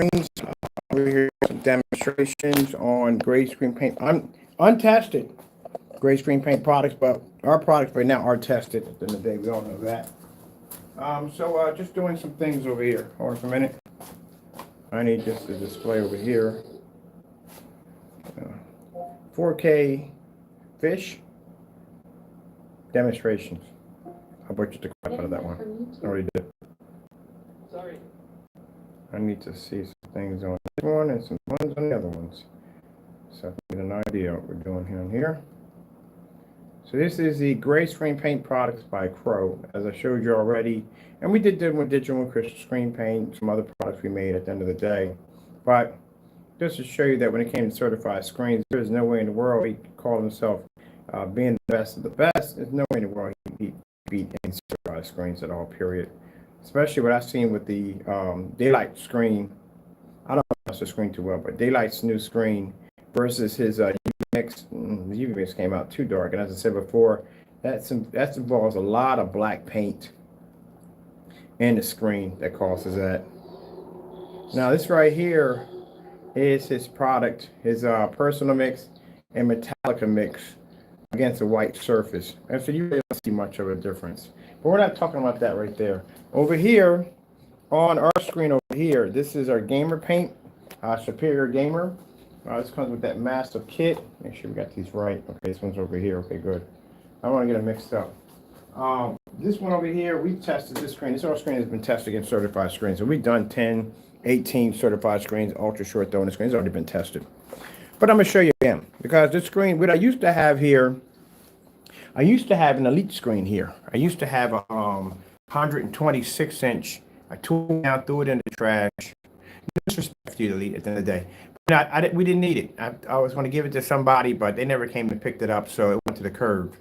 screens. Over here, some demonstrations on gray screen paint. Untested gray screen paint products, but our products right now are tested. At the end of the day, we all know that. Just doing some things over here. Hold on for a minute. I need just to display over here. 4K fish demonstrations. I butchered the crap out of that one. I already did. Sorry. I need to see some things on this one and some ones on the other ones, so I can get an idea what we're doing here and here. So this is the gray screen paint products by Crow, as I showed you already. And we did with digital and crystal screen paint, some other products we made at the end of the day. But just to show you that when it came to certified screens, there's no way in the world he could call himself being the best of the best. There's no way in the world he beat any certified screens at all, period. Especially what I've seen with the Daylight screen. I don't know the screen too well, but Daylight's new screen versus his UVMix. The UVMix came out too dark, and as I said before, that involves a lot of black paint in the screen that causes that. Now this right here is his product, his personal mix and Metallica mix against a white surface. And so you really don't see much of a difference. But we're not talking about that right there. Over here, on our screen over here, this is our gamer paint, Superior Gamer. This comes with that massive kit. Make sure we got these right. Okay, this one's over here. Okay, good. I don't want to get them mixed up. This one over here, we tested this screen. This whole screen has been tested against certified screens. So we've done 10, 18 certified screens, ultra short throwing screens. It's already been tested. But I'm going to show you again, because this screen, what I used to have here, I used to have an Elite screen here. I used to have a 126-inch. I tore it down, threw it in the trash. No disrespect to the Elite at the end of the day. But we didn't need it. I was going to give it to somebody, but they never came and picked it up, so it went to the curb.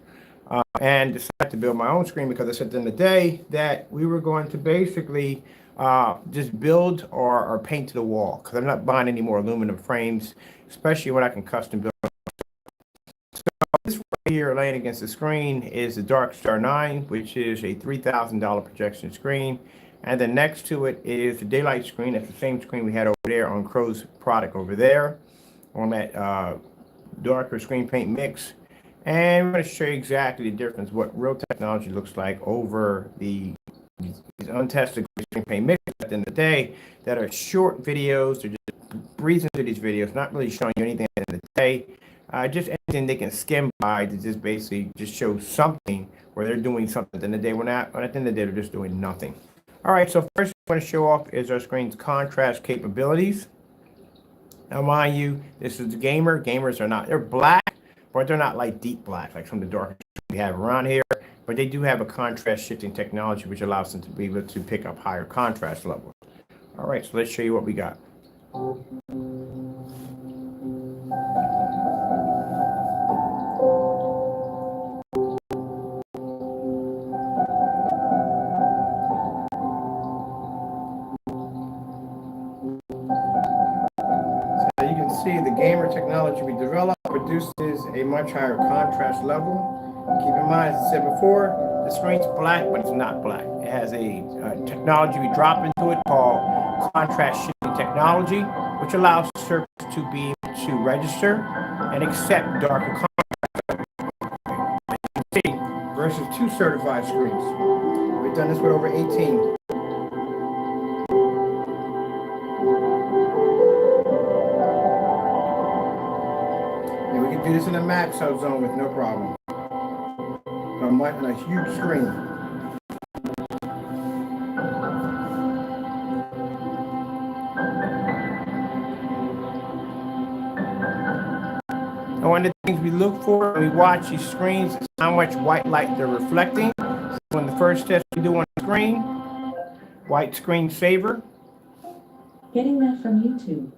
And decided to build my own screen because I said at the end of the day that we were going to basically just build or paint to the wall, because I'm not buying any more aluminum frames, especially when I can custom build. So this right here laying against the screen is the Darkstar 9, which is a $3,000 projection screen. And then next to it is the Daylight screen. That's the same screen we had over there on Crow's product over there on that darker screen paint mix. And we're going to show you exactly the difference, what real technology looks like over these untested screen paint mixes at the end of the day that are short videos. They're just breezing through these videos, not really showing you anything at the end of the day. Just anything they can skim by to just basically just show something where they're doing something. At the end of the day, we're not, at the end of the day, they're just doing nothing. All right, so first I want to show off is our screen's contrast capabilities. Now, mind you, this is the gamer. Gamers are not, they're black, but they're not like deep black, like some of the darker we have around here. But they do have a contrast shifting technology, which allows them to be able to pick up higher contrast levels. All right, so let's show you what we got. See, the gamer technology we developed produces a much higher contrast level. Keep in mind, as I said before, the screen's black, but it's not black. It has a technology we drop into it called contrast shifting technology, which allows the surface to be able to register and accept darker contrast. As you can see, versus 2 certified screens. We've done this with over 18. Do this in a max out zone with no problem. On a huge screen. And one of the things we look for when we watch these screens is how much white light they're reflecting. So in the first test we do on the screen, white screen saver. Getting that from YouTube.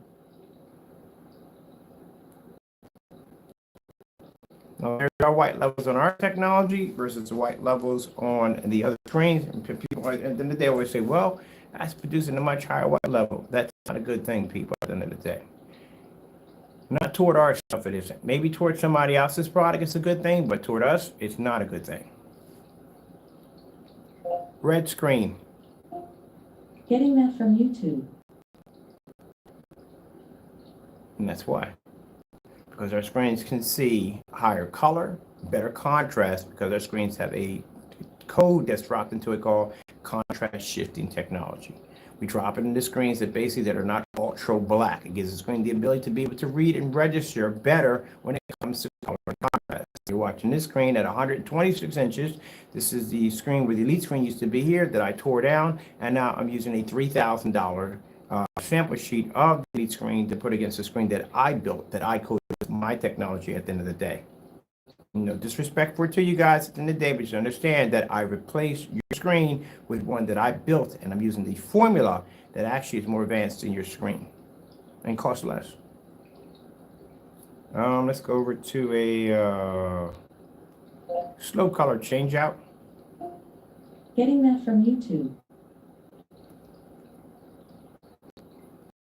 Now, there's our white levels on our technology versus the white levels on the other screens. And people, at the end of the day, always say, well, that's producing a much higher white level. That's not a good thing, people, at the end of the day. Not toward our stuff, it isn't. Maybe toward somebody else's product, it's a good thing, but toward us, it's not a good thing. Red screen. Getting that from YouTube. And that's why. Because our screens can see higher color, better contrast, because our screens have a code that's dropped into it called contrast shifting technology. We drop it into screens that are not ultra black. It gives the screen the ability to be able to read and register better when it comes to color and contrast. You're watching this screen at 126 inches. This is the screen where the Elite screen used to be here that I tore down, and now I'm using a $3,000 sample sheet of the Elite screen to put against the screen that I built, that I coded with my technology at the end of the day. No disrespect for it to you guys at the end of the day, but you understand that I replaced your screen with one that I built, and I'm using the formula that actually is more advanced than your screen and costs less. Let's go over to a slow color change out. Getting that from YouTube.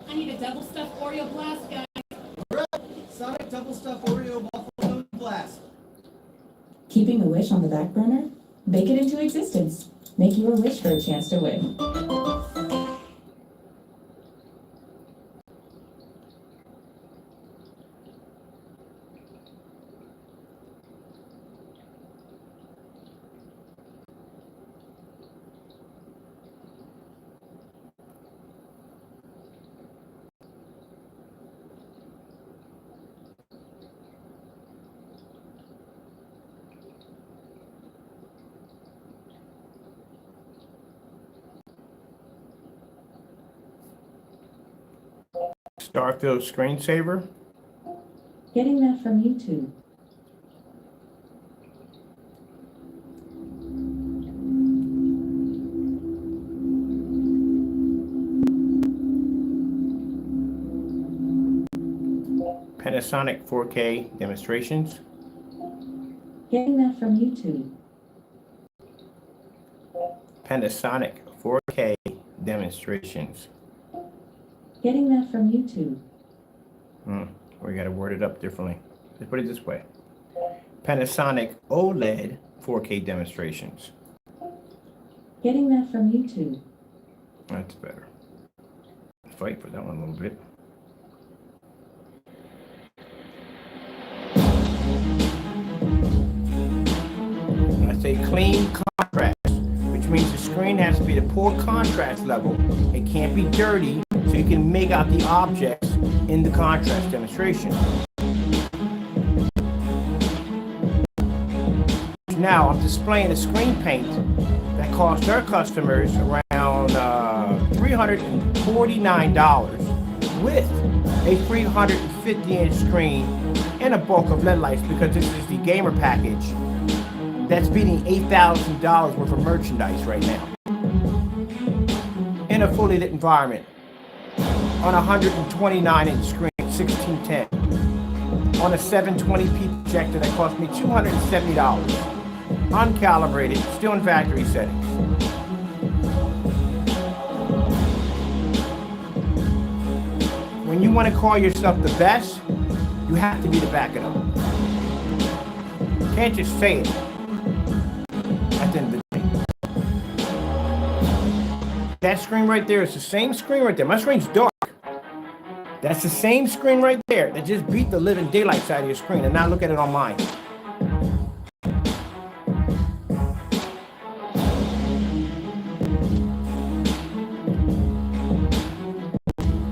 I need a double stuffed Oreo blast, guys. Sonic double stuffed Oreo buffalo blast. Keeping a wish on the back burner? Bake it into existence. Make your wish for a chance to win. Starfield screensaver. Getting that from YouTube. Panasonic 4K demonstrations. Getting that from YouTube. Panasonic 4K demonstrations. Getting that from YouTube. We got to word it up differently. Let's put it this way. Panasonic OLED 4K demonstrations. Getting that from YouTube. That's better. Fight for that one a little bit. I say clean contrast, which means the screen has to be the poor contrast level. It can't be dirty, so you can make out the objects in the contrast demonstration. Now I'm displaying a screen paint that cost our customers around $349 with a 350-inch screen and a bulk of LED lights, because this is the gamer package that's beating $8,000 worth of merchandise right now in a fully lit environment on a 129-inch screen, 1610, on a 720p projector that cost me $270, uncalibrated, still in factory settings. When you want to call yourself the best, you have to be to back it up. You can't just say it at the end of the day. That screen right there is the same screen right there. My screen's dark. That's the same screen right there that just beat the living daylights out of your screen, and now look at it on mine.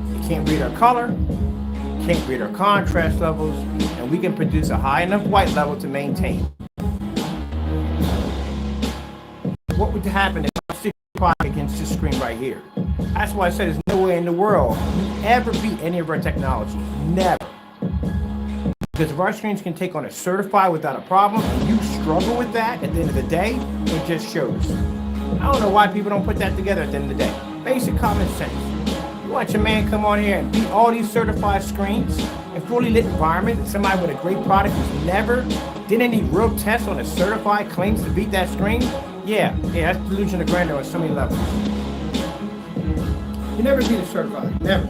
You can't read our color, can't read our contrast levels, and we can produce a high enough white level to maintain. What would happen if I stick the product against this screen right here? That's why I said there's no way in the world you ever beat any of our technology. Never. Because if our screens can take on a certified without a problem, and you struggle with that at the end of the day, it just shows. I don't know why people don't put that together at the end of the day. Basic common sense. You watch a man come on here and beat all these certified screens in fully lit environment, and somebody with a great product who's never did any real tests on a certified claims to beat that screen. Yeah, that's delusion of grandeur on so many levels. You never beat a certified, never.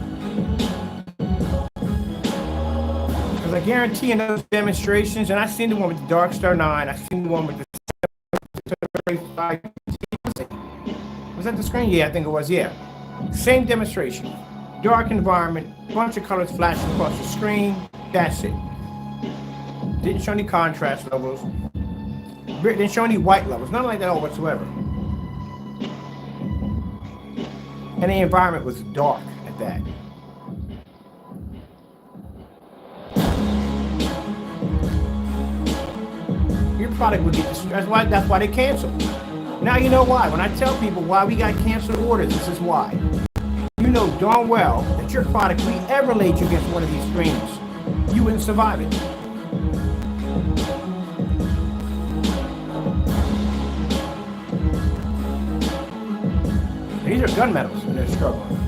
Because I guarantee in those demonstrations, and I've seen the one with the Darkstar 9, I've seen the one with the 735. Was that the screen? Yeah, I think it was, yeah. Same demonstration. dark environment, bunch of colors flashing across the screen. That's it. Didn't show any contrast levels. Didn't show any white levels. Nothing like that all whatsoever. And the environment was dark at that. Your product would get destroyed. That's why they canceled. Now you know why. When I tell people why we got canceled orders, this is why. You know darn well that your product, if we ever laid you against one of these screens, you wouldn't survive it. These are gunmetals and they're struggling.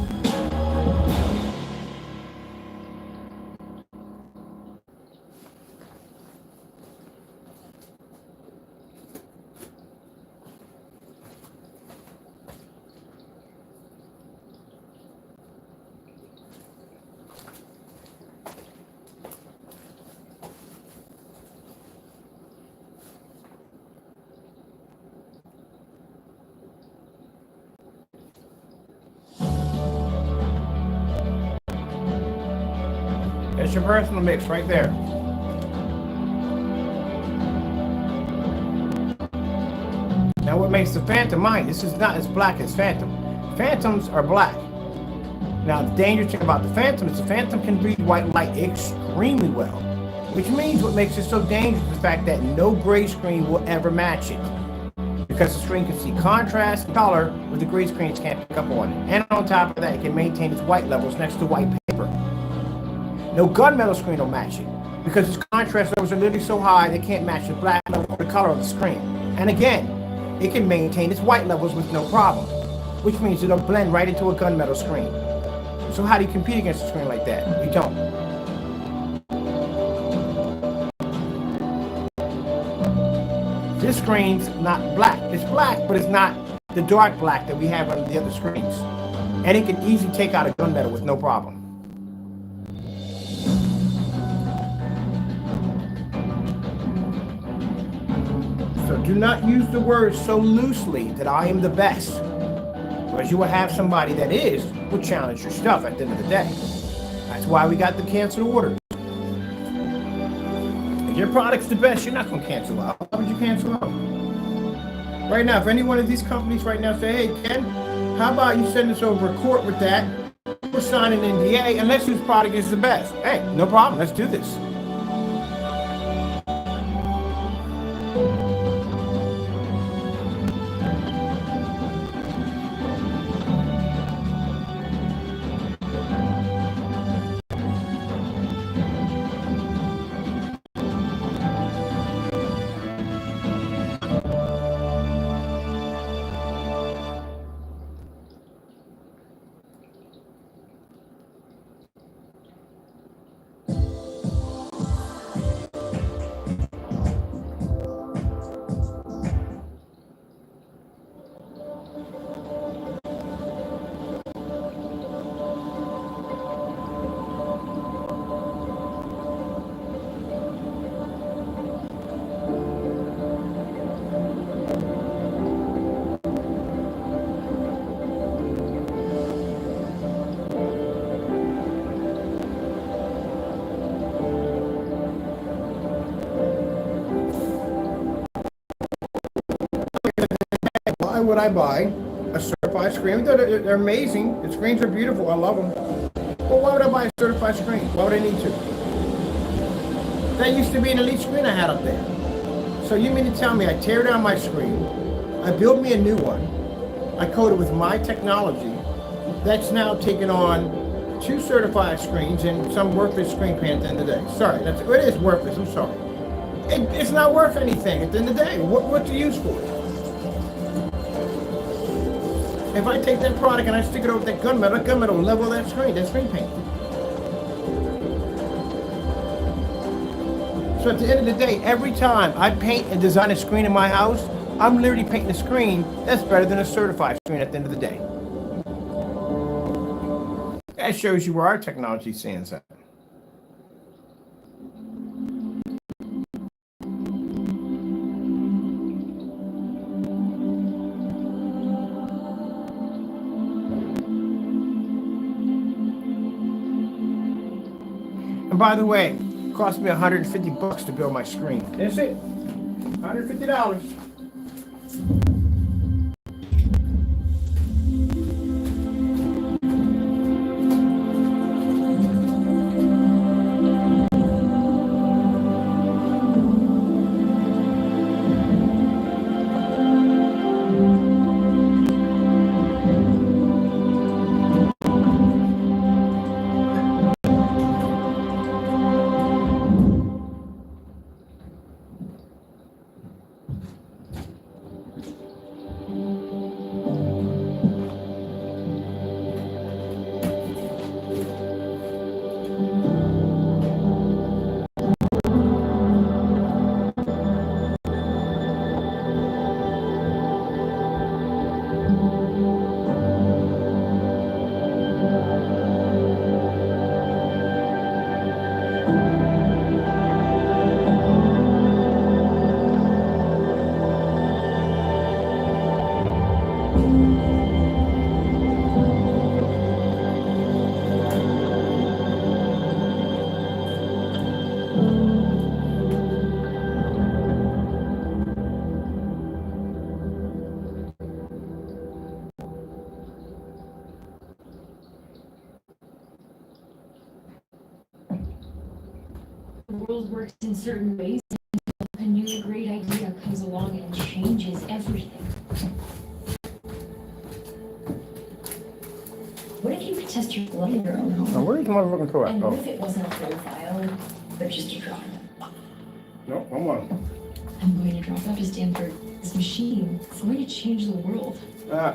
It's your personal mix right there. Now what makes the Phantom mine? This is not as black as Phantom. Phantoms are black. Now the dangerous thing about the Phantom is the Phantom can read white light extremely well. Which means what makes it so dangerous is the fact that no gray screen will ever match it. Because the screen can see contrast and color, but the gray screens can't pick up on it. And on top of that, it can maintain its white levels next to white paper. No gunmetal screen will match it because its contrast levels are literally so high they can't match the black level or the color of the screen. And again, it can maintain its white levels with no problem, which means it'll blend right into a gunmetal screen. So how do you compete against a screen like that? You don't. This screen's not black. It's black, but it's not the dark black that we have on the other screens. And it can easily take out a gunmetal with no problem. So do not use the word so loosely that I am the best. Because you will have somebody that will challenge your stuff at the end of the day. That's why we got the cancel order. If your product's the best, you're not going to cancel out. Why would you cancel out? Right now, if any one of these companies right now say, hey, Ken, how about you send us over a court with that? We're signing an NDA unless your product is the best. Hey, no problem. Let's do this. Why would I buy a certified screen? They're amazing. The screens are beautiful. I love them. But why would I buy a certified screen? Why would I need to? That used to be an elite screen I had up there. So you mean to tell me I tear down my screen, I build me a new one, I code it with my technology, that's now taking on 2 certified screens and some worthless screen paint at the end of the day. Sorry, it is worthless. I'm sorry. It's not worth anything at the end of the day. What's the use for it? If I take that product and I stick it over that gunmetal will level that screen paint. So at the end of the day, every time I paint and design a screen in my house, I'm literally painting a screen that's better than a certified screen at the end of the day. That shows you where our technology stands at. And by the way, it cost me $150 to build my screen. That's it. $150. The world works in certain ways, and a new great idea comes along and changes everything. What if you could test your blood in your own home? Now, where's my looking for? And what Oh, if it wasn't a profile, but just a drop? no, one more. I'm going to drop out to Stanford. This machine is going to change the world.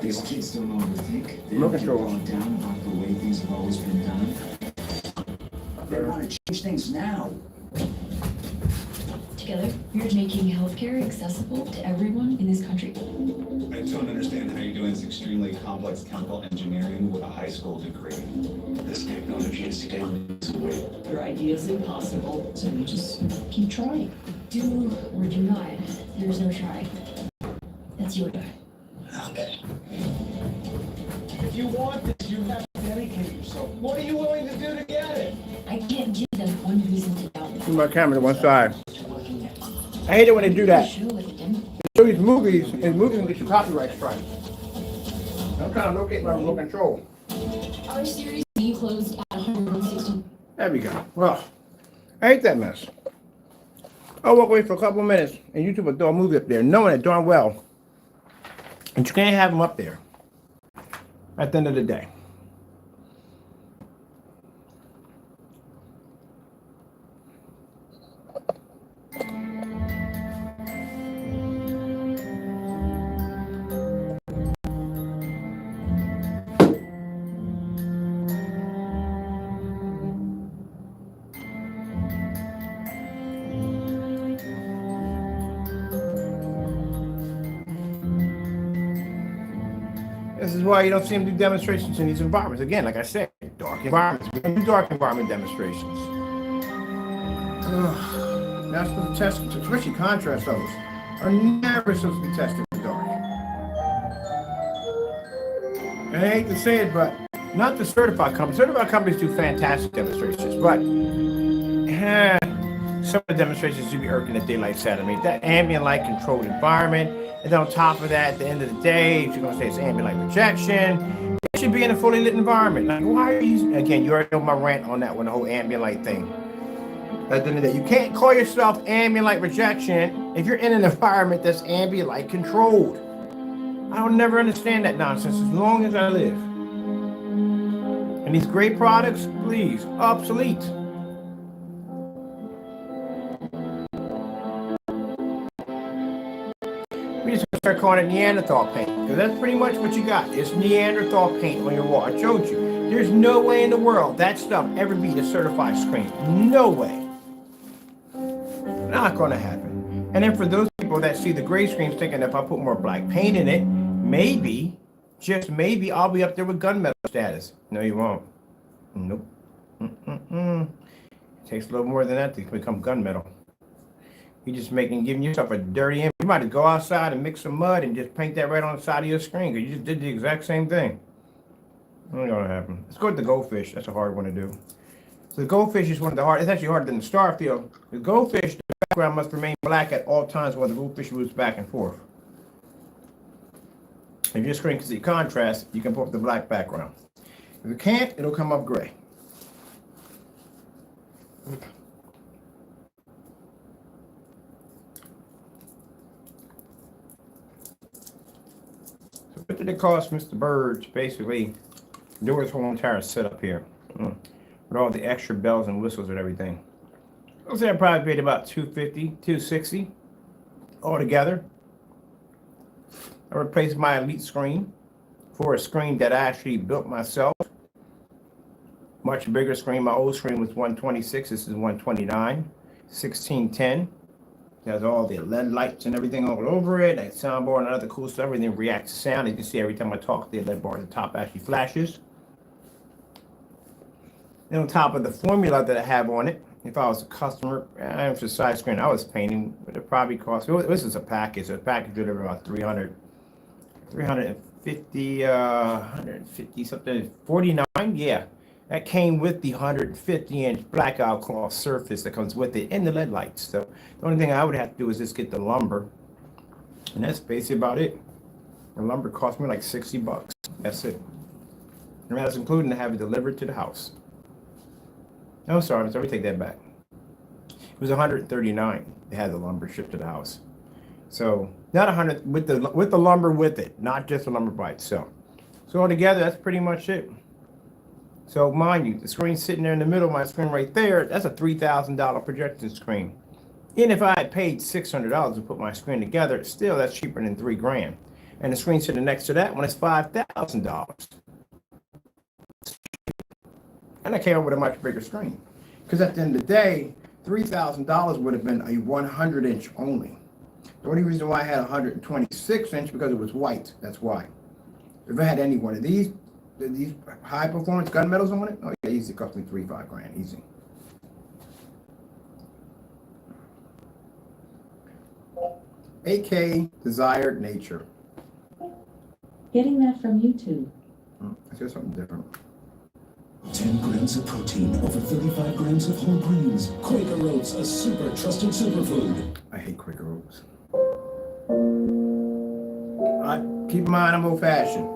These kids don't overthink. They Remote don't get control. bogged down about the way things have always been done. They want to change things now. Together, we're making healthcare accessible to everyone in this country. I don't understand how you're doing this extremely complex chemical engineering with a high school degree. This technology is scaling this way. Your idea is impossible, so we just keep trying. Do or do not. There's no try. That's you and I. Okay. If you want this, you have to dedicate yourself. What are you willing to do to get it? I can't give them one reason to doubt me. Move my camera to one side. I hate it when they do that. Show with a demo. They show these movies, and movies can get you copyright strikes. I'm trying to locate my remote control. Our series B closed at 160. There we go. Well, I hate that mess. I'll walk away for a couple of minutes, and YouTube will throw a movie up there, knowing it darn well. And you can't have them up there at the end of the day. This is why you don't see them do demonstrations in these environments. Again, like I said, dark environments. We don't do dark environment demonstrations. Ugh, not supposed to test, especially contrast levels, are never supposed to be tested in the dark. And I hate to say it, but not the certified companies. Certified companies do fantastic demonstrations, but some of the demonstrations do be irking the daylight set. I mean, that ambient light controlled environment. And then on top of that, at the end of the day, if you're going to say it's ambient light rejection, it should be in a fully lit environment. Like, why are you, again, you already know my rant on that one, the whole ambient light thing. At the end of the day, you can't call yourself ambient light rejection if you're in an environment that's ambient light controlled. I'll never understand that nonsense as long as I live. And these great products, please, obsolete. We just start calling it Neanderthal paint, because that's pretty much what you got. It's Neanderthal paint on your wall. I showed you. There's no way in the world that stuff ever be a certified screen. No way. Not going to happen. And then for those people that see the gray screens thinking if I put more black paint in it, maybe, just maybe, I'll be up there with gunmetal status. No, you won't. Nope. It takes a little more than that to become gunmetal. You're just giving yourself a dirty image. You might go outside and mix some mud and just paint that right on the side of your screen because you just did the exact same thing. Not gonna happen. Let's go with the goldfish. That's a hard one to do. So the goldfish is one of the hard. It's actually harder than the starfield. The goldfish, the background must remain black at all times while the goldfish moves back and forth. If your screen can see contrast, you can put up the black background. If you can't, it'll come up gray. So what did it cost Mr. Bird to basically do his whole entire setup here? With all the extra bells and whistles and everything. I'll say I probably paid about $250, $260 altogether. I replaced my Elite screen for a screen that I actually built myself. Much bigger screen. My old screen was 126. This is 129. 1610. It has all the LED lights and everything all over it. That soundboard and other cool stuff. Everything reacts to sound. You can see every time I talk, the LED bar at the top actually flashes. And on top of the formula that I have on it, if I was a customer, for the side screen I was painting, but it probably cost, this is a package. So the package would have about 150 something, 49, yeah. That came with the 150-inch blackout cloth surface that comes with it and the LED lights. So the only thing I would have to do is just get the lumber. And that's basically about it. The lumber cost me like $60. That's it. And that's including to have it delivered to the house. No, sorry, let me take that back. It was 139. They had the lumber shipped to the house. So not 100 with the lumber with it, not just the lumber by itself. So altogether, that's pretty much it. So mind you, the screen sitting there in the middle of my screen right there, that's a $3,000 projection screen. And if I had paid $600 to put my screen together, still that's cheaper than $3,000. And the screen sitting next to that one is $5,000. And I came up with a much bigger screen. Because at the end of the day, $3,000 would have been a 100-inch only. The only reason why I had a 126-inch because it was white. That's why. If I had any one of these high-performance gunmetals on it, oh yeah, easy cost me $3-5 easy. AK Desired Nature. Getting that from YouTube. It's just something different. 10 grams of protein, over 35 grams of whole grains. Quaker Oats, a super trusted superfood. I hate Quaker Oats. Keep in mind, I'm old-fashioned.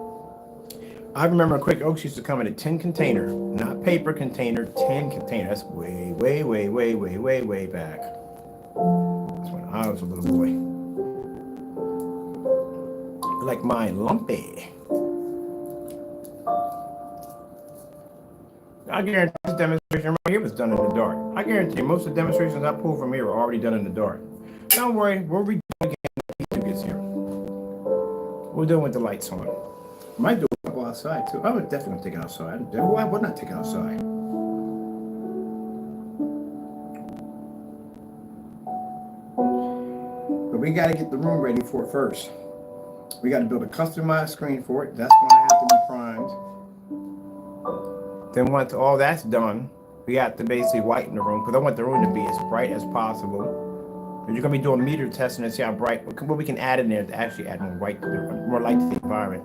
I remember Quaker Oats used to come in a tin container, not paper container, tin container. That's way, way, way, way, way, way, way back. That's when I was a little boy. Like mine, lumpy. I guarantee this demonstration right here was done in the dark. I guarantee most of the demonstrations I pulled from here were already done in the dark. Don't worry, we'll be doing it when he gets here. We'll do it with the lights on. Might do a couple outside too. I would definitely take it outside. Why would not take it outside? But we got to get the room ready for it first. We got to build a customized screen for it. That's going to have to be primed. Then once all that's done, we have to basically whiten the room because I want the room to be as bright as possible. And you're going to be doing meter testing to see how bright, what we can add in there to actually add more light to the environment.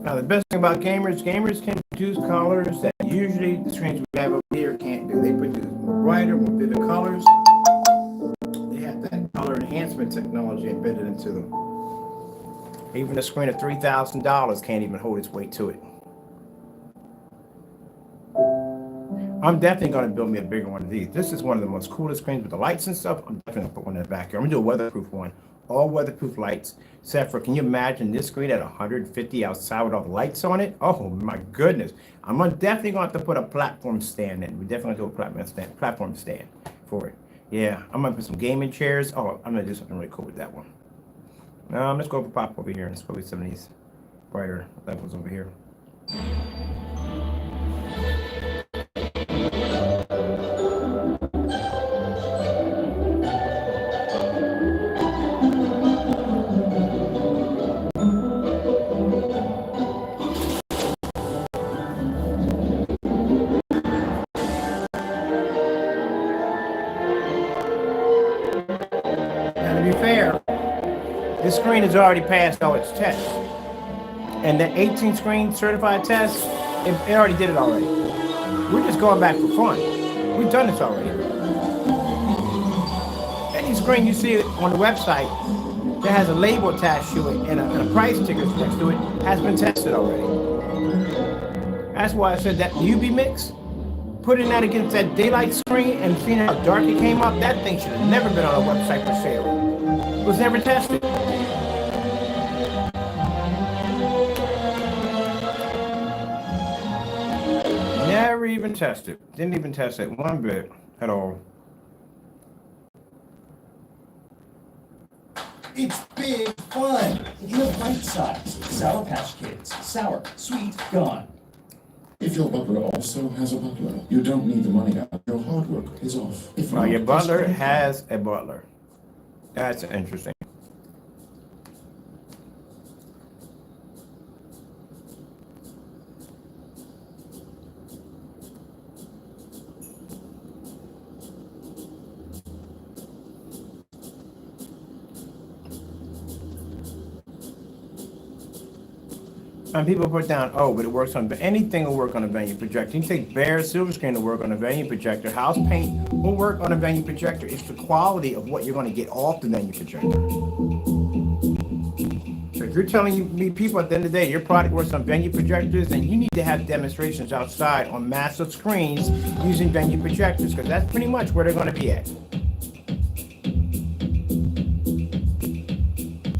Now, the best thing about gamers can produce colors that usually the screens we have over here can't do. They produce more brighter, more vivid colors. They have that color enhancement technology embedded into them. Even a screen of $3,000 can't even hold its weight to it. I'm definitely going to build me a bigger one of these. This is one of the most coolest screens with the lights and stuff. I'm definitely going to put one in the back here. I'm going to do a weatherproof one. All weatherproof lights. Except for, can you imagine this screen at 150 outside with all the lights on it? Oh my goodness. I'm definitely going to have to put a platform stand in. We definitely do a platform stand for it. Yeah, I'm going to put some gaming chairs. Oh, I'm going to do something really cool with that one. Let's go for pop over here. Let's go with some of these brighter levels over here. Now, to be fair, this screen has already passed all its tests. And the 18 screen certified test, it already did it already. We're just going back for fun. We've done this already. Any screen you see on the website that has a label attached to it and a price ticker next to it has been tested already. That's why I said that UV mix, putting that against that daylight screen and seeing how dark it came up, that thing should have never been on a website for sale. It was never tested. Never even tested. Didn't even test it one bit at all. It's big fun. In a bite size. Sour Patch Kids. Sour, sweet, gone. If your butler also has a butler, you don't need the money out. Your hard work is off. If Well, not, your butler has a butler. That's interesting. And people put down, oh, but it works on anything will work on a venue projector. You take bare silver screen to work on a venue projector. House paint will work on a venue projector. It's the quality of what you're going to get off the venue projector. So if you're telling me people at the end of the day, your product works on venue projectors, then you need to have demonstrations outside on massive screens using venue projectors, because that's pretty much where they're going to be at.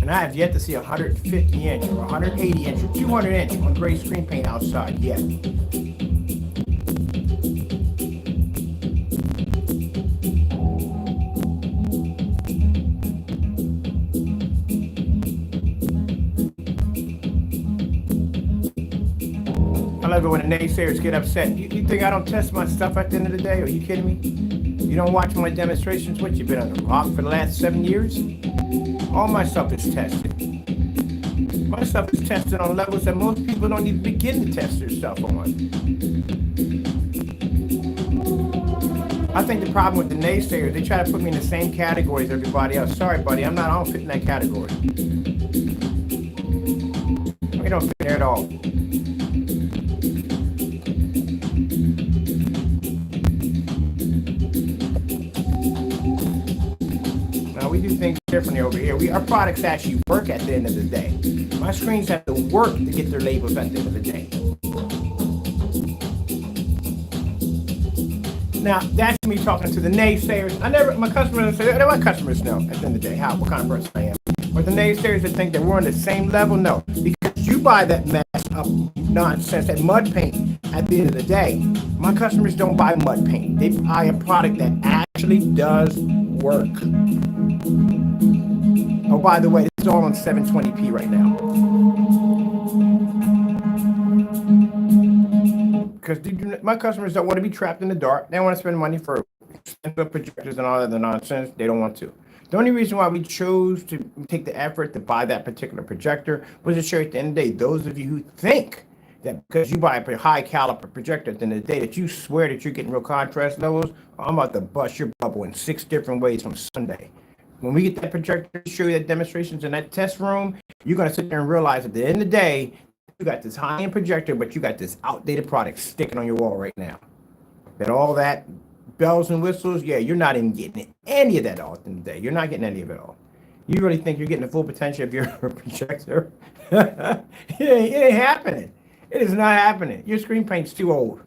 And I have yet to see 150 inch or 180 inch or 200 inch on gray screen paint outside yet. I love it when the naysayers get upset. You think I don't test my stuff at the end of the day? Are you kidding me? You don't watch my demonstrations? What, you've been on the rock for the last 7 years? All my stuff is tested. My stuff is tested on levels that most people don't even begin to test their stuff on. I think the problem with the naysayers, they try to put me in the same category as everybody else. Sorry, buddy, I don't fit in that category. We don't fit there at all. We do things differently over here. Our products actually work at the end of the day. My screens have to work to get their labels at the end of the day. Now, that's me talking to the naysayers. My customers say, my customers know at the end of the day what kind of person I am. But the naysayers that think that we're on the same level, no. Because you buy that mess of nonsense, that mud paint at the end of the day. My customers don't buy mud paint. They buy a product that actually does work. Oh, by the way, this is all on 720p right now. Because my customers don't want to be trapped in the dark. They don't want to spend money for expensive projectors and all other nonsense. They don't want to. The only reason why we chose to take the effort to buy that particular projector was to show you at the end of the day, those of you who think that because you buy a high caliber projector at the end of the day, that you swear that you're getting real contrast levels, I'm about to bust your bubble in 6 different ways from Sunday. When we get that projector to show you that demonstrations in that test room, you're going to sit there and realize at the end of the day, you got this high-end projector, but you got this outdated product sticking on your wall right now. That all that bells and whistles, yeah, you're not even getting any of that all at the end of the day. You're not getting any of it all. You really think you're getting the full potential of your projector? It ain't happening. It is not happening. Your screen paint's too old.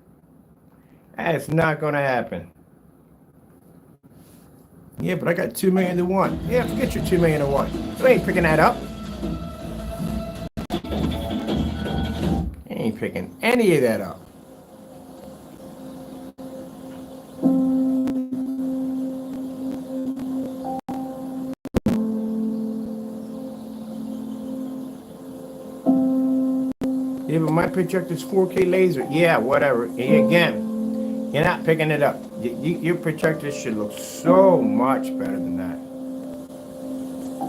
That's not going to happen. Yeah, but I got 2 million to 1. Yeah, forget your 2 million to 1. You ain't picking that up. You ain't picking any of that up. Yeah, but my projector's 4K laser. Yeah, whatever. And again, you're not picking it up. Your projector should look so much better than that.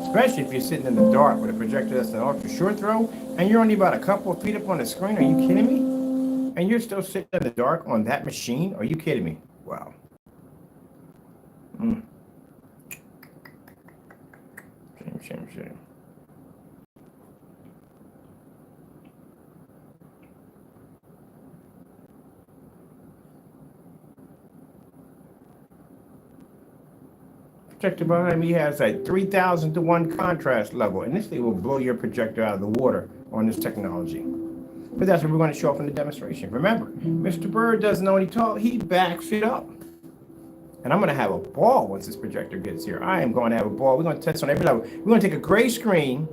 Especially if you're sitting in the dark with a projector that's an ultra short throw, and you're only about a couple of feet up on the screen. Are you kidding me? And you're still sitting in the dark on that machine? Are you kidding me? Wow. Shame. Projector behind me has a 3,000 to 1 contrast level, and this thing will blow your projector out of the water on this technology. But that's what we're going to show up in the demonstration. Remember, Mr. Bird doesn't know what he taught, he backs it up. And I'm going to have a ball once this projector gets here. I am going to have a ball. We're going to test on every level. We're going to take a gray screen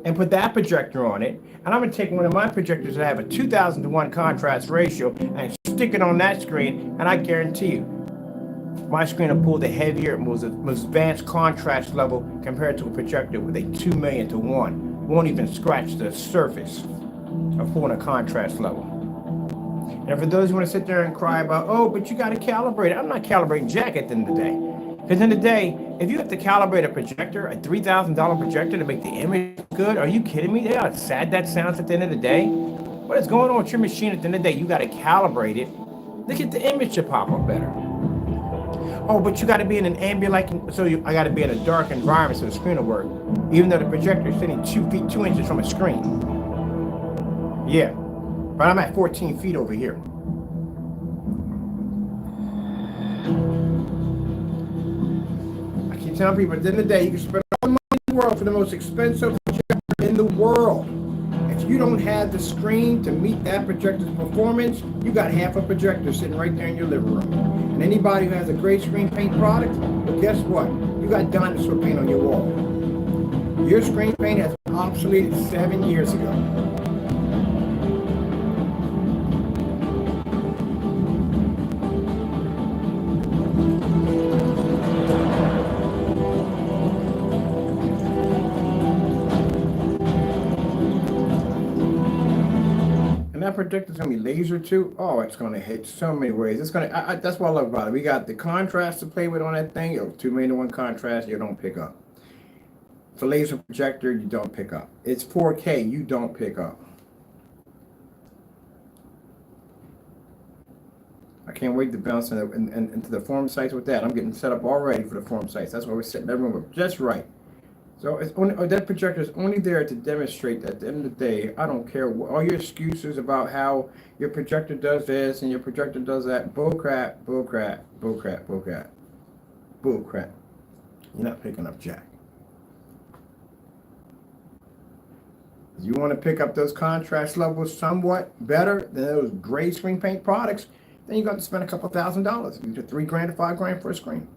and put that projector on it. And I'm going to take one of my projectors that have a 2,000 to 1 contrast ratio and stick it on that screen. And I guarantee you, my screen will pull the heavier, most advanced contrast level compared to a projector with a 2 million to 1. Won't even scratch the surface of pulling a contrast level. And for those who want to sit there and cry about, oh, but you got to calibrate it. I'm not calibrating jack at the end of the day. Because in the day, if you have to calibrate a projector, a $3,000 projector to make the image good, are you kidding me? They how sad that sounds at the end of the day. What is going on with your machine at the end of the day? You got to calibrate it. Look at the image to pop up better. Oh, but you got to be in an ambient, I got to be in a dark environment so the screen will work. Even though the projector is sitting 2 feet, 2 inches from a screen. Yeah, but I'm at 14 feet over here. I keep telling people, at the end of the day, you can spend all the money in the world for the most expensive projector in the world. If you don't have the screen to meet that projector's performance, you got half a projector sitting right there in your living room. And anybody who has a gray screen paint product, well, guess what? You got dinosaur paint on your wall. Your screen paint has been obsoleted 7 years ago. That projector's gonna be laser too. Oh, it's gonna hit so many ways. It's gonna. That's what I love about it. We got the contrast to play with on that thing. 2 million to 1 contrast. You don't pick up. It's a laser projector. You don't pick up. It's 4K. You don't pick up. I can't wait to bounce into the form sites with that. I'm getting set up already for the form sites. That's why we're setting everyone up just right. So it's only, that projector is only there to demonstrate that at the end of the day, I don't care all your excuses about how your projector does this and your projector does that. Bull crap. You're not picking up jack. If you want to pick up those contrast levels somewhat better than those gray screen paint products, then you got to spend a couple $1,000s, either $3,000 to $5,000 for a screen.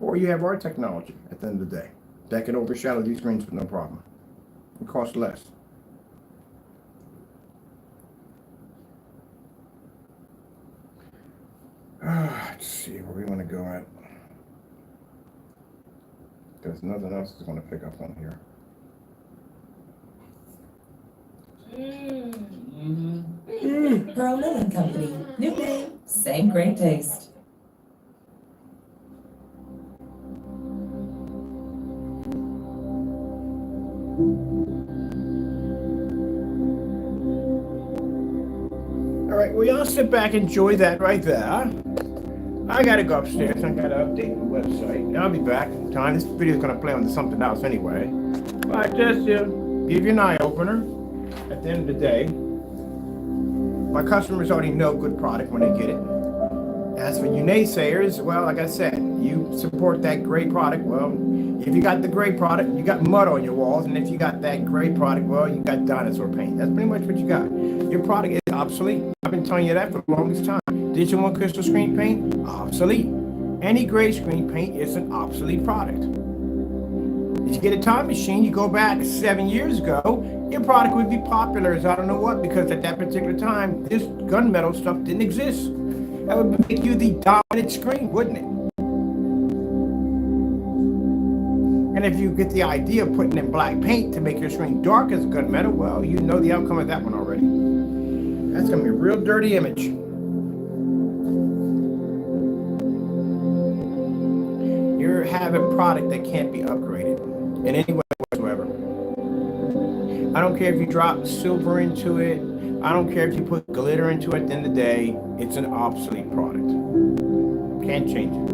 Or you have our technology at the end of the day that can overshadow these screens with no problem. It costs less. Let's see where we want to go at. There's nothing else that's going to pick up on here. Pearl Milling Company. New name, same great taste. All right, well, y'all sit back, enjoy that right there. I gotta go upstairs. I gotta update the website. I'll be back in time. This video is gonna play on something else anyway. But just give you an eye opener. At the end of the day, my customers already know good product when they get it. As for you naysayers, well, like I said, you support that great product. Well, if you got the great product, you got mud on your walls. And if you got that great product, well, you got dinosaur paint. That's pretty much what you got. Your product is obsolete. I've been telling you that for the longest time. Digital and crystal screen paint, obsolete. Any gray screen paint is an obsolete product. If you get a time machine, you go back 7 years ago, your product would be popular as I don't know what, because at that particular time, this gunmetal stuff didn't exist. That would make you the dominant screen, wouldn't it? And if you get the idea of putting in black paint to make your screen dark as gunmetal, well, you know the outcome of that one already. That's gonna be a real dirty image. You're having a product that can't be upgraded in any way whatsoever. I don't care if you drop silver into it. I don't care if you put glitter into it. At the end of the day, it's an obsolete product. Can't change it.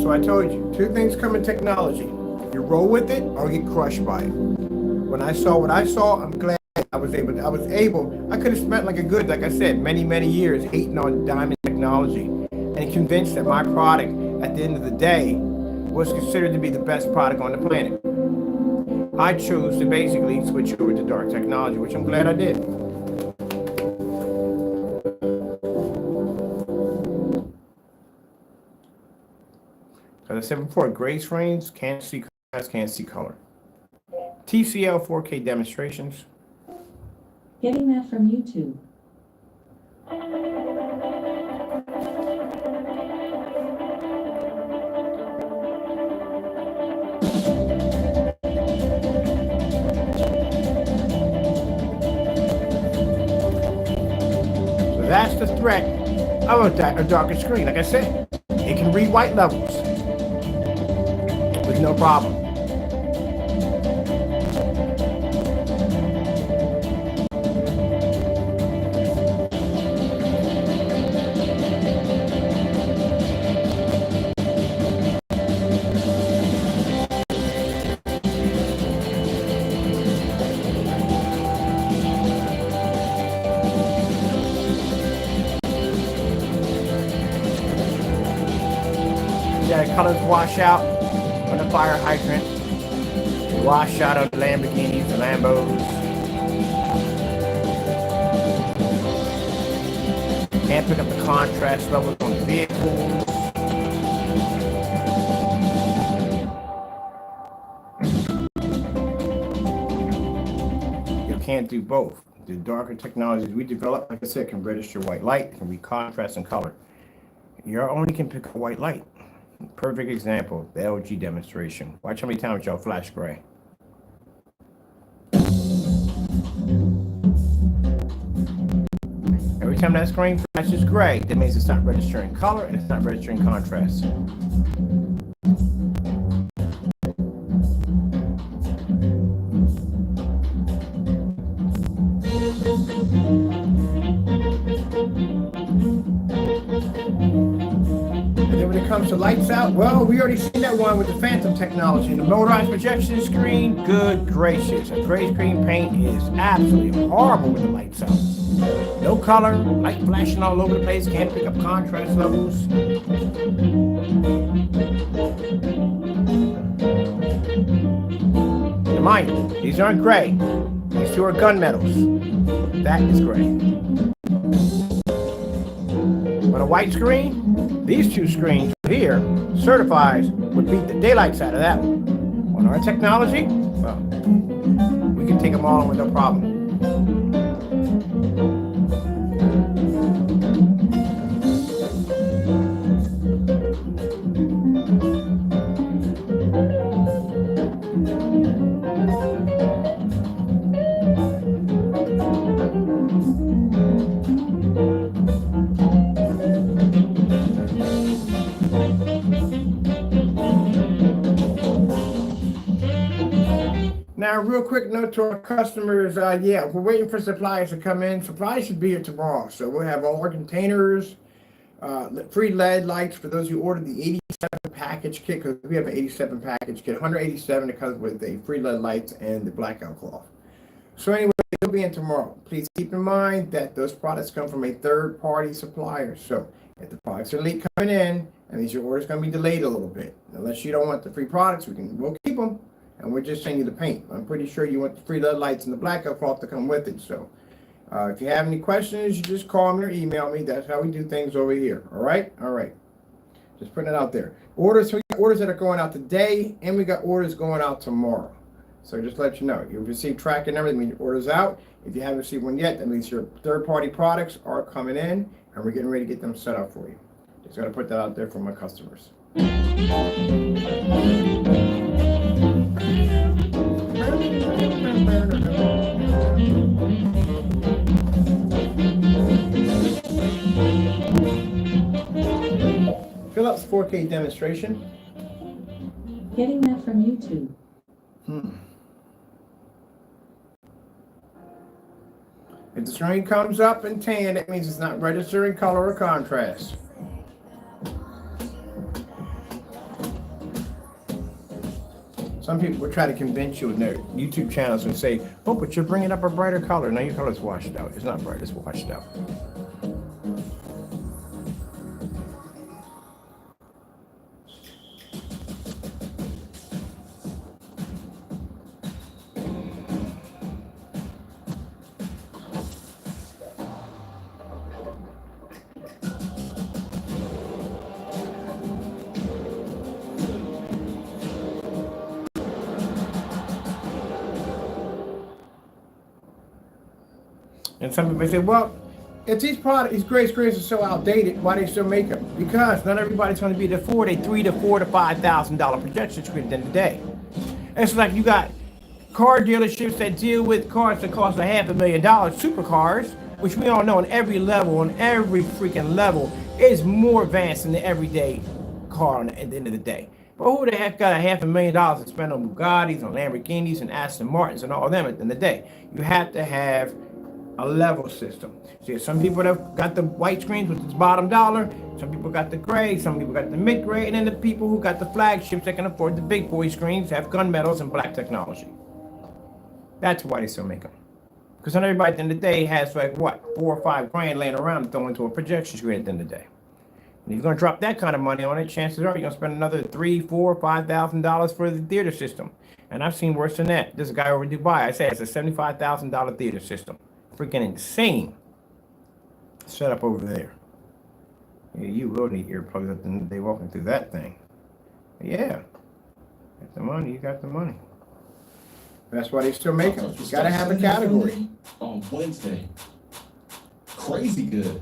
So I told you, two things come in technology. You roll with it or get crushed by it. When I saw what I saw, I'm glad I was able, I could have spent like I said, many years hating on diamond technology and convinced that my product at the end of the day was considered to be the best product on the planet. I chose to basically switch over to dark technology, which I'm glad I did. As I said before, gray screens can't see contrast, can't see color. TCL 4K demonstrations. Getting that from YouTube. So that's the threat of a darker screen. Like I said, it can read white levels with no problem. Yeah, colors wash out on the fire hydrant. They wash out on the Lamborghinis, the Lambos. Can't pick up the contrast levels on the vehicles. You can't do both. The darker technologies we develop, like I said, can register white light, can read contrast and color. You only can pick up white light. Perfect example, the LG demonstration. Watch how many times y'all flash gray. Every time that screen flashes gray, that means it's not registering color and it's not registering contrast. When it comes to lights out, well, we already seen that one with the Phantom technology. The motorized projection screen, good gracious. A gray screen paint is absolutely horrible with the lights out. No color, light flashing all over the place, can't pick up contrast levels. Now mind you, these aren't gray. These two are gunmetals. That is gray. On a white screen, these two screens here certifies would beat the daylights out of that one. On our technology, well, we can take them all with no problem. Now, real quick note to our customers, yeah, we're waiting for supplies to come in. Supplies should be here tomorrow. So we'll have all our containers, free LED lights for those who ordered the 87 package kit, because we have an 87 package kit, 187 that comes with the free LED lights and the blackout cloth. So anyway, they'll be in tomorrow. Please keep in mind that those products come from a third-party supplier. So if the products are late coming in, that means your order's going to be delayed a little bit. Unless you don't want the free products, we'll keep them. And we're just sending you the paint. I'm pretty sure you want the free LED lights and the blackout cloth to come with it. So if you have any questions, you just call me or email me. That's how we do things over here. All right? All right. Just putting it out there. Orders, so we got orders that are going out today, and we got orders going out tomorrow. So just to let you know, you'll receive tracking and everything when your order's out. If you haven't received one yet, that means your third-party products are coming in, and we're getting ready to get them set up for you. Just got to put that out there for my customers. Philip's 4K demonstration. Getting that from YouTube. If the screen comes up in tan, that means it's not registering color or contrast. Some people will try to convince you in their YouTube channels and say, oh, but you're bringing up a brighter color. Now your color's washed out. It's not bright, it's washed out. And some people say, well, if these products, these gray screens are so outdated, why do they still make them? Because not everybody's going to be able to afford a $3,000 to $4,000 to $5,000 projection screen at the end of the day. It's like you got car dealerships that deal with cars that cost $500,000, supercars, which we all know on every level, on every freaking level, is more advanced than the everyday car at the end of the day. But who the heck got $500,000 to spend on Bugattis, on Lamborghinis, and Aston Martins, and all of them at the end of the day? You have to have a level system. See, some people have got the white screens, which is bottom dollar. Some people got the gray. Some people got the mid-gray. And then the people who got the flagships that can afford the big boy screens have gunmetals and black technology. That's why they still make them. Because not everybody at the end of the day has like, what, $4 or $5 grand laying around to throw into a projection screen at the end of the day. And if you're going to drop that kind of money on it, chances are you're going to spend another $3,000, $4,000, $5,000 for the theater system. And I've seen worse than that. There's a guy over in Dubai, I say it's a $75,000 theater system. Freaking insane setup over there. Yeah, you will need earplugs at the end of the day walking through that thing. But yeah, got the money, you got the money. That's why they still make them. You gotta have a category. On Wednesday. Crazy good.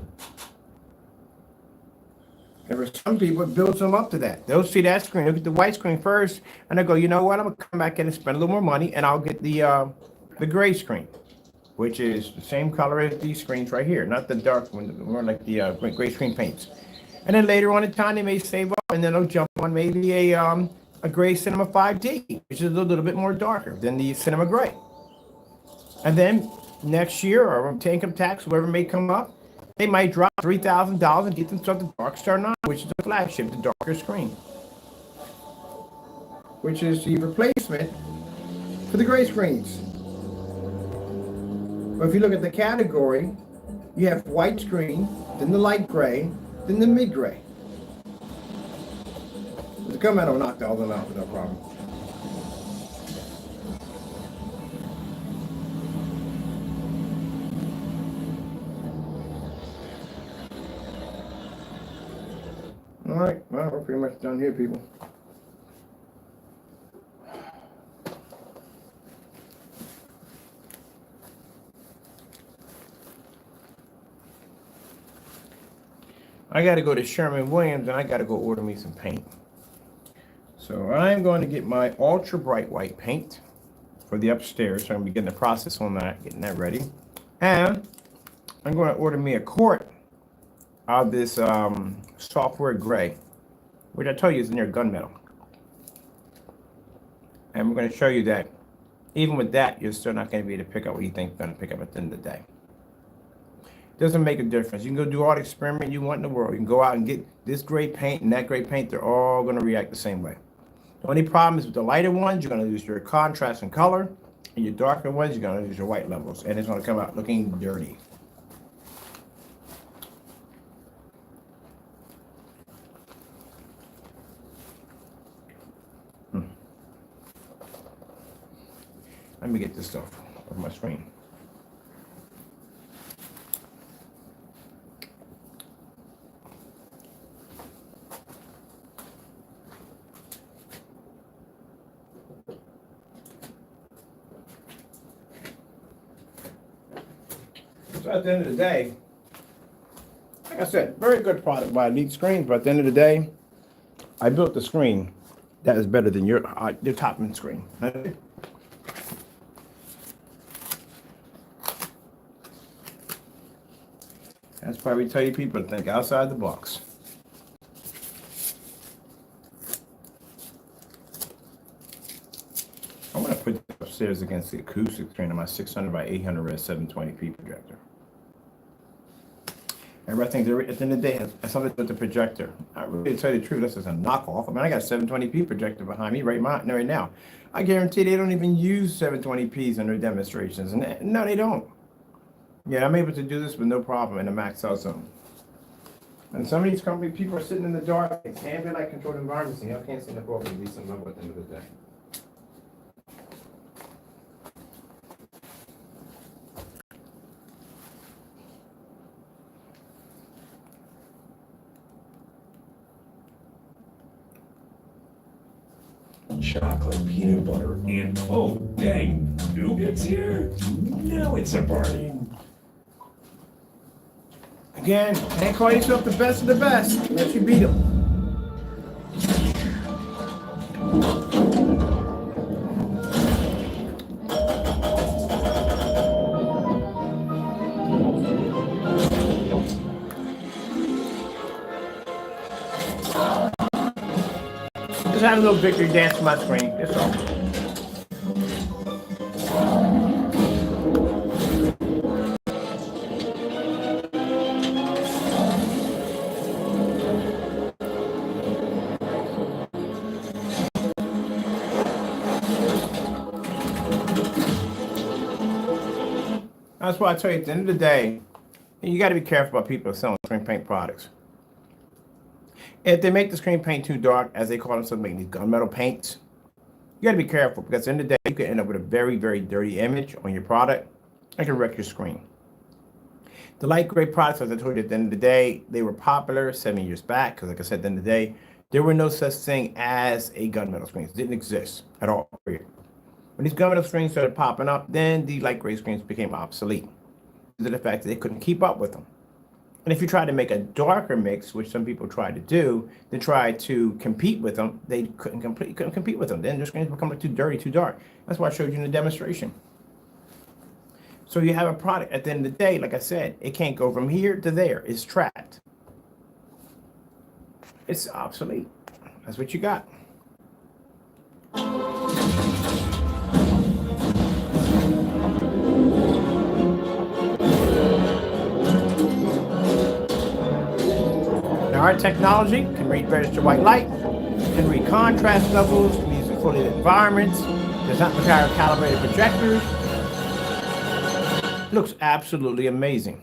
There were some people that builds them up to that. They'll see that screen, look at the white screen first, and they go, you know what, I'm gonna come back in and spend a little more money, and I'll get the gray screen, which is the same color as these screens right here, not the dark one, more like the gray screen paints. And then later on in time, they may save up, and then they'll jump on maybe a gray Cinema 5D, which is a little bit more darker than the Cinema Gray. And then next year, or income tax, whoever may come up, they might drop $3,000 and get themselves the Darkstar 9, which is the flagship, the darker screen, which is the replacement for the gray screens. But if you look at the category, you have white screen, then the light gray, then the mid gray. The gunmetal will knock all of them out with no problem. All right, well, we're pretty much done here, people. I got to go to Sherman-Williams and I got to go order me some paint. So I'm going to get my ultra bright white paint for the upstairs. So I'm going to begin the process on that, getting that ready. And I'm going to order me a quart of this software gray, which I told you is near gunmetal. And we're going to show you that even with that, you're still not going to be able to pick up what you think you're going to pick up at the end of the day. Doesn't make a difference. You can go do all the experiment you want in the world. You can go out and get this gray paint and that gray paint. They're all going to react the same way. The only problem is with the lighter ones, you're going to lose your contrast and color. And your darker ones, you're going to lose your white levels. And it's going to come out looking dirty. Let me get this stuff off my screen. So at the end of the day, like I said, very good product by Elite Screens, but at the end of the day, I built the screen that is better than your top end screen. That's why we tell you people to think outside the box. I'm gonna put this upstairs against the acoustic screen on my 600 by 800 res 720p projector. Everybody thinks at the end of the day has something to do with the projector. I really tell you the truth, this is a knockoff. I mean, I got a 720p projector behind me right now. I guarantee they don't even use 720p's in their demonstrations. And no, they don't. Yeah, I'm able to do this with no problem in a max cell zone. And some of these company people are sitting in the dark. It's ambient light controlled environments, and y'all can't see the ball at decent level at the end of the day. Chocolate, peanut butter, and oh, dang, nougat's here. Now it's a party. Again, can't call yourself the best of the best unless you beat them. Just had a little victory dance on my screen. That's all. That's why I tell you at the end of the day, you got to be careful about people selling screen paint products. If they make the screen paint too dark, as they call themselves, making these gunmetal paints, you got to be careful because at the end of the day, you can end up with a very, very dirty image on your product. It can wreck your screen. The light gray products, as I told you at the end of the day, they were popular 7 years back because, like I said, at the end of the day, there were no such thing as a gunmetal screen. It didn't exist at all. When these gunmetal screens started popping up, then the light gray screens became obsolete due to the fact that they couldn't keep up with them. And if you try to make a darker mix, which some people try to do, they try to compete with them, they couldn't compete with them. Then their screens become too dirty, too dark. That's why I showed you in the demonstration. So you have a product, at the end of the day, like I said, it can't go from here to there. It's trapped. It's obsolete. That's what you got. Now our technology can read registered white light, can read contrast levels, can use fully lit environments, does not require calibrated projectors. Looks absolutely amazing.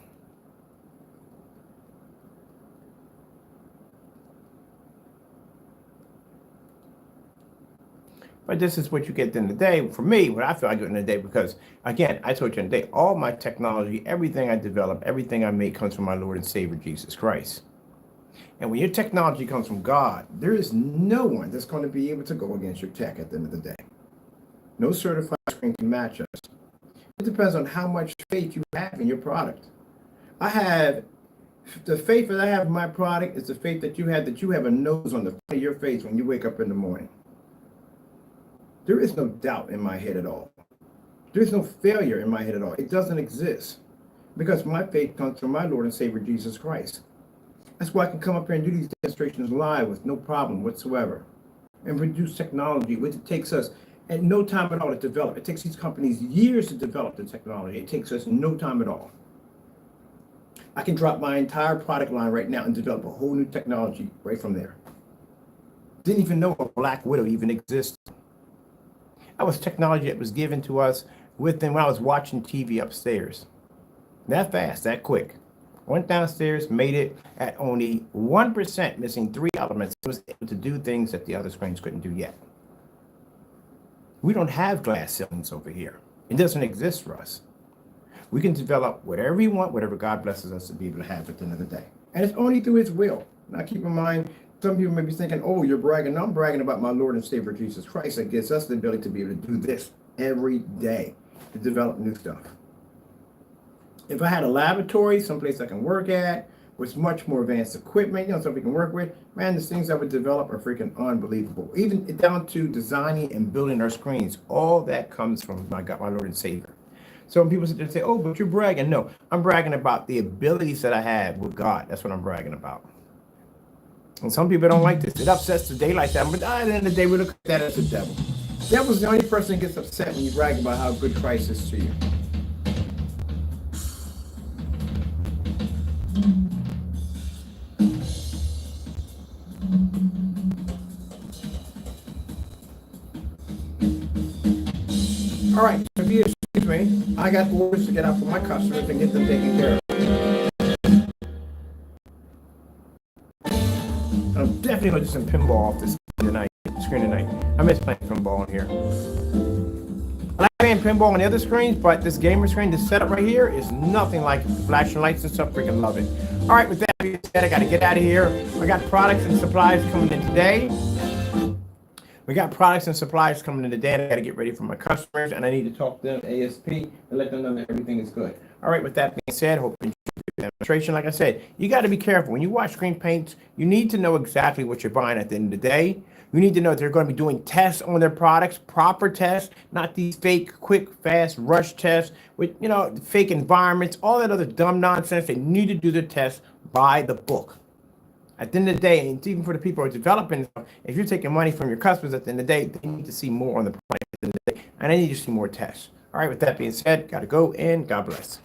But this is what you get at the end of the day. For me, what I feel I get in the day, because again, I told you in the day, all my technology, everything I develop, everything I make comes from my Lord and Savior, Jesus Christ. And when your technology comes from God, there is no one that's going to be able to go against your tech at the end of the day. No certified screen can match us. It depends on how much faith you have in your product. I have the faith that I have in my product is the faith that you have a nose on the front of your face when you wake up in the morning. There is no doubt in my head at all. There is no failure in my head at all. It doesn't exist because my faith comes from my Lord and Savior, Jesus Christ. That's why I can come up here and do these demonstrations live with no problem whatsoever and produce technology, which it takes us at no time at all to develop. It takes these companies years to develop the technology. It takes us no time at all. I can drop my entire product line right now and develop a whole new technology right from there. Didn't even know a Black Widow even existed. That was technology that was given to us within when I was watching TV upstairs. That fast, that quick. Went downstairs, made it at only 1%, missing 3 elements. It was able to do things that the other screens couldn't do yet. We don't have glass ceilings over here. It doesn't exist for us. We can develop whatever we want, whatever God blesses us to be able to have at the end of the day. And it's only through His will. Now keep in mind, some people may be thinking, oh, you're bragging. No, I'm bragging about my Lord and Savior, Jesus Christ, that gives us the ability to be able to do this every day, to develop new stuff. If I had a laboratory, someplace I can work at, with much more advanced equipment, stuff we can work with, man, the things I would develop are freaking unbelievable. Even down to designing and building our screens, all that comes from my God, my Lord and Savior. So when people sit there and say, "Oh, but you're bragging," no, I'm bragging about the abilities that I have with God. That's what I'm bragging about. And some people don't like this. It upsets the day like that. But at the end of the day, we look at that as the devil. The devil's the only person that gets upset when you brag about how good Christ is to you. All right, so if you excuse me, I got orders to get out for my customers and get them taken care of. I'm definitely going to do some pinball off this screen tonight. I miss playing pinball in here. I like playing pinball on the other screens, but this gamer screen, this setup right here, is nothing like it. Flashing lights and stuff, freaking love it. All right, with that being said, I got to get out of here. I got products and supplies coming in today. We got products and supplies coming in today, and I got to get ready for my customers, and I need to talk to them ASP and let them know that everything is good. All right, with that being said, hope you enjoyed the demonstration. Like I said, you got to be careful. When you watch screen paints, you need to know exactly what you're buying at the end of the day. You need to know that they're going to be doing tests on their products, proper tests, not these fake, quick, fast, rush tests with, fake environments, all that other dumb nonsense. They need to do the tests by the book. At the end of the day, and even for the people who are developing, if you're taking money from your customers at the end of the day, they need to see more on the product at the end of the day, and they need to see more tests. All right, with that being said, got to go, and God bless.